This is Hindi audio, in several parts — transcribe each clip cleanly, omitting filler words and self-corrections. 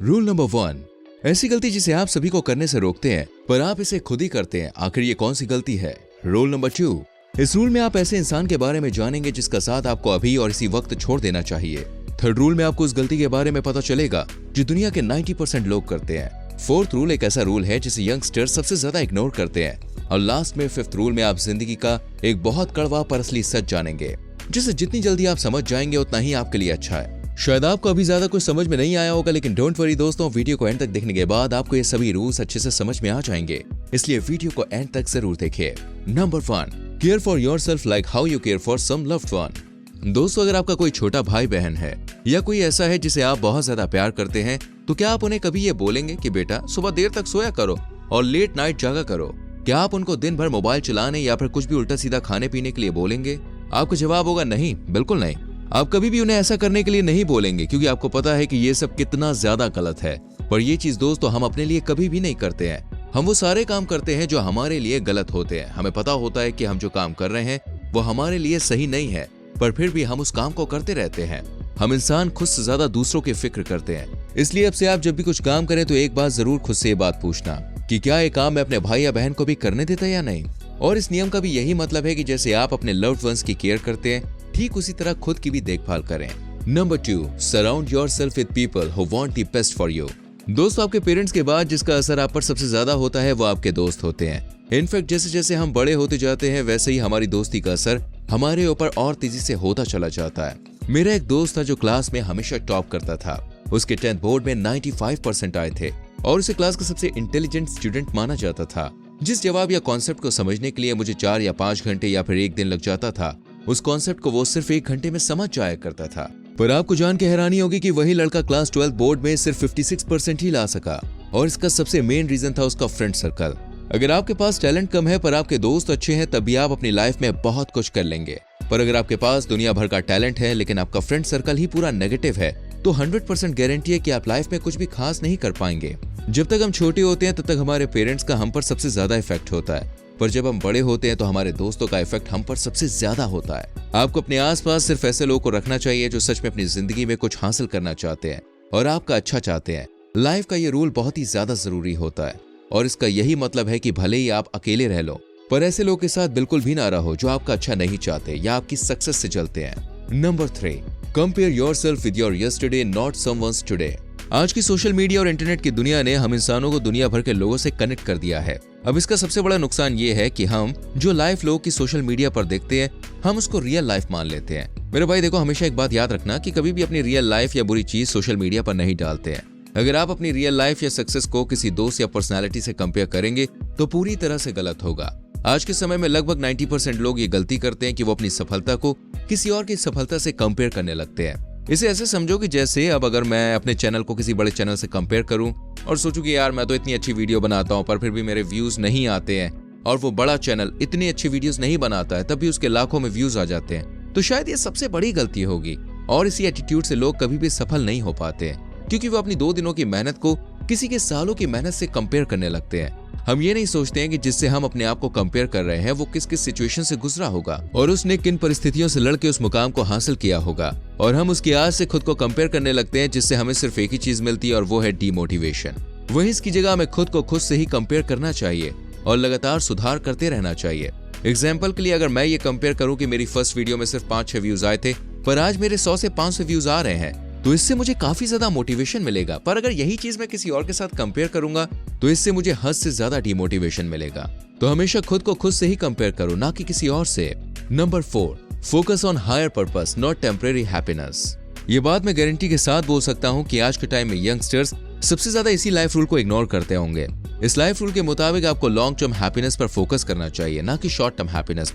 रूल नंबर 1, ऐसी गलती जिसे आप सभी को करने से रोकते हैं पर आप इसे खुद ही करते हैं, आखिर ये कौन सी गलती है? रूल नंबर 2, इस रूल में आप ऐसे इंसान के बारे में जानेंगे जिसका साथ आपको अभी और इसी वक्त छोड़ देना चाहिए। थर्ड रूल में आपको उस गलती के बारे में पता चलेगा जो दुनिया के 90% लोग करते हैं। फोर्थ रूल एक ऐसा रूल है जिसे यंगस्टर सबसे ज्यादा इग्नोर करते हैं। और लास्ट में फिफ्थ रूल में आप जिंदगी का एक बहुत कड़वा पर असली सच जानेंगे, जिसे जितनी जल्दी आप समझ जाएंगे उतना ही आपके लिए अच्छा है। शायद आपको अभी ज्यादा कुछ समझ में नहीं आया होगा, लेकिन डोंट वरी दोस्तों, वीडियो को एंड तक देखने के बाद आपको ये सभी रूल्स अच्छे से समझ में आ जाएंगे, इसलिए वीडियो को एंड तक जरूर देखिए। Number 1, care for yourself like how you care for some loved one. दोस्तों, अगर आपका कोई छोटा भाई बहन है या कोई ऐसा है जिसे आप बहुत ज्यादा प्यार करते हैं, तो क्या आप उन्हें कभी ये बोलेंगे कि बेटा सुबह देर तक सोया करो और लेट नाइट जागा करो? क्या आप उनको दिन भर मोबाइल चलाने या फिर कुछ भी उल्टा सीधा खाने पीने के लिए बोलेंगे? आपका जवाब होगा नहीं, बिल्कुल नहीं। आप कभी भी उन्हें ऐसा करने के लिए नहीं बोलेंगे, क्योंकि आपको पता है कि ये सब कितना ज्यादा गलत है। पर ये चीज दोस्तों हम अपने लिए कभी भी नहीं करते हैं। हम वो सारे काम करते हैं जो हमारे लिए गलत होते हैं। हमें पता होता है कि हम जो काम कर रहे हैं वो हमारे लिए सही नहीं है, पर फिर भी हम उस काम को करते रहते हैं। हम इंसान खुद से ज्यादा दूसरों की फिक्र करते हैं। इसलिए अब से आप जब भी कुछ काम करें तो एक बार जरूर खुद से ये बात पूछना कि क्या ये काम मैं अपने भाई या बहन को भी करने देता या नहीं। और इस नियम का भी यही मतलब है कि जैसे आप अपने लव्ड वंस की केयर करते हैं, ठीक उसी तरह खुद की भी देखभाल करें। Number 2, surround yourself with people who want the best for you. दोस्तों, आपके पेरेंट्स के बाद जिसका असर आप पर सबसे ज्यादा होता है वो आपके दोस्त होते हैं। इनफैक्ट जैसे जैसे हम बड़े होते जाते हैं वैसे ही हमारी दोस्ती का असर हमारे ऊपर और तेजी से होता चला जाता है। मेरा एक दोस्त था जो क्लास में हमेशा टॉप करता था। उसके 10th बोर्ड में 95% आए थे और उसे क्लास का सबसे इंटेलिजेंट स्टूडेंट माना जाता था। जिस जवाब या कॉन्सेप्ट को समझने के लिए मुझे 4 या 5 घंटे या फिर 1 दिन लग जाता था, उस कॉन्सेप्ट को वो सिर्फ 1 घंटे में समझ जाया करता था। पर आपको जान के हैरानी होगी कि वही लड़का क्लास 12th बोर्ड में सिर्फ 56% ही ला सका, और इसका सबसे मेन रीजन था उसका फ्रेंड सर्कल। अगर आपके पास टैलेंट कम है पर आपके दोस्त अच्छे हैं, तब भी आप अपनी लाइफ में बहुत कुछ कर लेंगे। पर अगर आपके पास दुनिया भर का टैलेंट है लेकिन आपका फ्रेंड सर्कल ही पूरा नेगेटिव है, तो 100% गारंटी है कि आप लाइफ में कुछ भी खास नहीं कर पाएंगे। जब तक हम छोटे होते हैं तब तक हमारे पेरेंट्स का हम पर सबसे ज्यादा इफेक्ट होता है, पर जब हम बड़े होते हैं तो हमारे दोस्तों का इफेक्ट हम पर सबसे ज्यादा होता है। आपको अपने आसपास सिर्फ ऐसे लोगों को रखना चाहिए जो सच में अपनी जिंदगी में कुछ हासिल करना चाहते हैं और आपका अच्छा चाहते हैं। लाइफ का ये रूल बहुत ही ज्यादा जरूरी होता है, और इसका यही मतलब है कि भले ही आप अकेले रह लो, पर ऐसे लोगों के साथ बिल्कुल भी ना रहो जो आपका अच्छा नहीं चाहते या आपकी सक्सेस से जलते हैं। Number 3, compare yourself with your yesterday, not someone's today. आज की सोशल मीडिया और इंटरनेट की दुनिया ने हम इंसानों को दुनिया भर के लोगों से कनेक्ट कर दिया है। अब इसका सबसे बड़ा नुकसान ये है कि हम जो लाइफ लोगों की सोशल मीडिया पर देखते हैं, हम उसको रियल लाइफ मान लेते हैं। मेरे भाई देखो, हमेशा एक बात याद रखना कि कभी भी अपनी रियल लाइफ या बुरी चीज सोशल मीडिया पर नहीं डालते हैं। अगर आप अपनी रियल लाइफ या सक्सेस को किसी दोस्त या पर्सनैलिटी से कंपेयर करेंगे तो पूरी तरह से गलत होगा। आज के समय में लगभग 90% लोग ये गलती करते हैं कि वो अपनी सफलता को किसी और की सफलता से कंपेयर करने लगते हैं। इसे ऐसे समझो कि जैसे अब अगर मैं अपने चैनल को किसी बड़े चैनल से कंपेयर करूं और सोचूं कि यार मैं तो इतनी अच्छी वीडियो बनाता हूं पर फिर भी मेरे व्यूज नहीं आते हैं, और वो बड़ा चैनल इतनी अच्छी वीडियोस नहीं बनाता है तब भी उसके लाखों में व्यूज आ जाते हैं, तो शायद ये सबसे बड़ी गलती होगी। और इसी एटीट्यूड से लोग कभी भी सफल नहीं हो पाते हैं, क्योंकि वो अपनी 2 दिनों की मेहनत को किसी के सालों की मेहनत से कंपेयर करने लगते हैं। हम ये नहीं सोचते हैं कि जिससे हम अपने आप को कंपेयर कर रहे हैं वो किस किस सिचुएशन से गुजरा होगा और उसने किन परिस्थितियों से लड़के उस मुकाम को हासिल किया होगा, और हम उसकी आज से खुद को कंपेयर करने लगते हैं, जिससे हमें सिर्फ एक ही चीज मिलती है और वो है डीमोटिवेशन। वहीं इसकी जगह हमें खुद को खुद से ही कंपेयर करना चाहिए और लगातार सुधार करते रहना चाहिए। एग्जाम्पल के लिए अगर मैं ये कंपेयर करूं कि मेरी फर्स्ट वीडियो में सिर्फ 5-6 व्यूज आए थे पर आज मेरे 100 से 500 व्यूज आ रहे हैं, तो इससे मुझे काफी ज्यादा मोटिवेशन मिलेगा। पर अगर यही चीज मैं किसी और के साथ कंपेयर करूंगा तो इससे मुझे हद से ज्यादा डिमोटिवेशन मिलेगा। तो हमेशा खुद को खुद से ही कंपेयर करो, ना कि किसी और से। Number 4, focus on higher purpose not temporary happiness. ये बात मैं गारंटी के साथ बोल सकता हूँ कि आज के टाइम में यंगस्टर्स सबसे ज्यादा इसी लाइफ रूल को इग्नोर करते होंगे। इस लाइफ रूल के मुताबिक आपको लॉन्ग टर्म हैप्पीनेस पर फोकस करना चाहिए, ना कि शॉर्ट टर्म हैप्पीनेस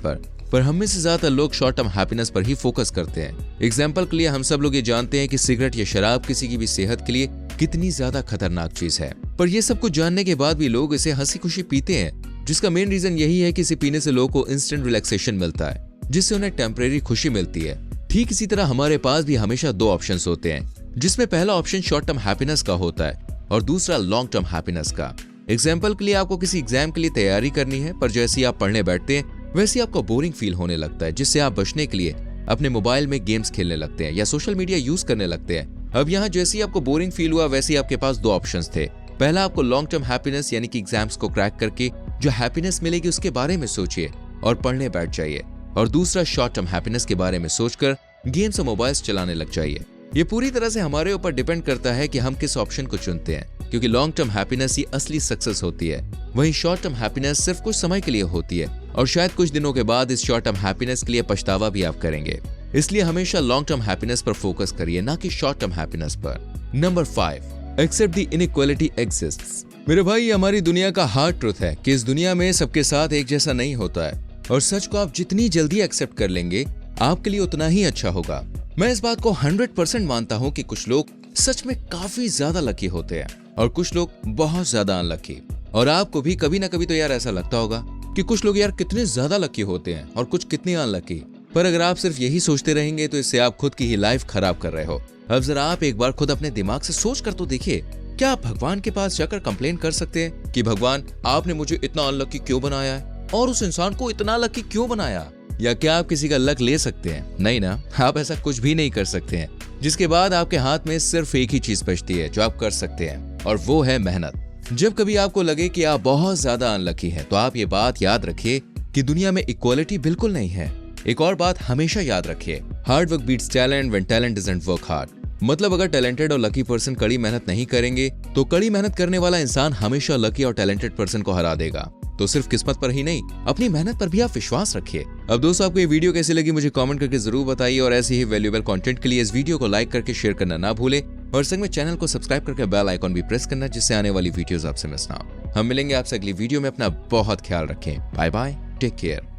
पर हम में से ज्यादातर लोग शॉर्ट टर्म हैप्पीनेस पर ही फोकस करते हैं। एग्जाम्पल के लिए हम सब लोग ये जानते हैं कि सिगरेट या शराब किसी की भी सेहत के लिए कितनी ज्यादा खतरनाक चीज है, पर ये सब कुछ जानने के बाद भी लोग इसे हंसी खुशी पीते हैं, जिसका मेन रीजन यही है कि इसे पीने से लोगों को इंस्टेंट रिलैक्सेशन मिलता है, जिससे उन्हें टेम्परेरी खुशी मिलती है। ठीक इसी तरह हमारे पास भी हमेशा 2 ऑप्शंस होते हैं, जिसमें पहला ऑप्शन शॉर्ट टर्म हैप्पीनेस का होता है और दूसरा लॉन्ग टर्म हैप्पीनेस का। एग्जाम्पल के लिए आपको किसी एग्जाम के लिए तैयारी करनी है, पर जैसे ही आप पढ़ने बैठते हैं वैसे आपको बोरिंग फील होने लगता है, जिससे आप बचने के लिए अपने मोबाइल में गेम्स खेलने लगते हैं या सोशल मीडिया यूज करने लगते हैं। अब यहाँ जैसे ही आपको बोरिंग फील हुआ वैसे ही आपके पास दो ऑप्शंस थे। पहला, आपको लॉन्ग टर्म हैप्पीनेस यानी कि एग्जाम्स को क्रैक करके जो हैप्पीनेस मिलेगी उसके बारे में सोचिए और पढ़ने बैठ जाइए। और दूसरा, शॉर्ट टर्म हैप्पीनेस के बारे में सोचकर गेम्स और मोबाइल्स चलाने लग जाइए। ये पूरी तरह से हमारे ऊपर डिपेंड करता है कि हम किस ऑप्शन को चुनते हैं, क्योंकि लॉन्ग टर्म हैप्पीनेस ही असली सक्सेस होती है, वहीं शॉर्ट टर्म हैप्पीनेस सिर्फ कुछ समय के लिए होती है और शायद कुछ दिनों के बाद इस शॉर्ट टर्म हैप्पीनेस के लिए पछतावा भी आप करेंगे। इसलिए हमेशा लॉन्ग टर्म हैप्पीनेस पर फोकस करिए, ना कि शॉर्ट टर्म हैप्पीनेस पर। Number 5, accept the inequality exists. मेरे भाई, ये हमारी दुनिया का हार्ड ट्रुथ है कि इस दुनिया में सबके साथ एक जैसा नहीं होता है और सच को आप जितनी जल्दी एक्सेप्ट कर लेंगे आपके लिए उतना ही अच्छा होगा। मैं इस बात को 100% मानता हूँ कि कुछ लोग सच में काफी ज्यादा लकी होते हैं और कुछ लोग बहुत ज्यादा अनलकी। और आपको भी कभी ना कभी तो यार ऐसा लगता होगा कि कुछ लोग यार कितने ज्यादा लकी होते हैं और कुछ कितने अनलकी। पर अगर आप सिर्फ यही सोचते रहेंगे तो इससे आप खुद की ही लाइफ खराब कर रहे हो। अब जरा आप एक बार खुद अपने दिमाग से सोच कर तो देखिए, क्या आप भगवान के पास जाकर कंप्लेन कर सकते हैं कि भगवान आपने मुझे इतना अनलकी क्यों बनाया है और उस इंसान को इतना लकी क्यों बनाया? या क्या आप किसी का लक ले सकते हैं? नहीं ना, आप ऐसा कुछ भी नहीं कर सकते हैं। जिसके बाद आपके हाथ में सिर्फ एक ही चीज बचती है जो आप कर सकते हैं, और वो है मेहनत। जब कभी आपको लगे कि आप बहुत ज्यादा अनलकी हैं, तो आप ये बात याद रखिए कि दुनिया में इक्वालिटी बिल्कुल नहीं है। एक और बात हमेशा याद रखिए, hard work beats talent when talent doesn't work hard. मतलब अगर टैलेंटेड और लकी पर्सन कड़ी मेहनत नहीं करेंगे तो कड़ी मेहनत करने वाला इंसान हमेशा लकी और टैलेंटेड पर्सन को हरा देगा। तो सिर्फ किस्मत पर ही नहीं, अपनी मेहनत पर भी आप विश्वास रखिए। अब दोस्तों, आपको ये वीडियो कैसी लगी मुझे कमेंट करके जरूर बताइए और ऐसे ही वैल्यूएबल कंटेंट के लिए इस वीडियो को लाइक करके शेयर करना ना भूले और संग में चैनल को सब्सक्राइब करके बेल आइकॉन भी प्रेस करना, जिससे आने वाली वीडियोस आपसे मिस ना हो। हम मिलेंगे आपसे अगली वीडियो में। अपना बहुत ख्याल रखें। Bye bye, take care.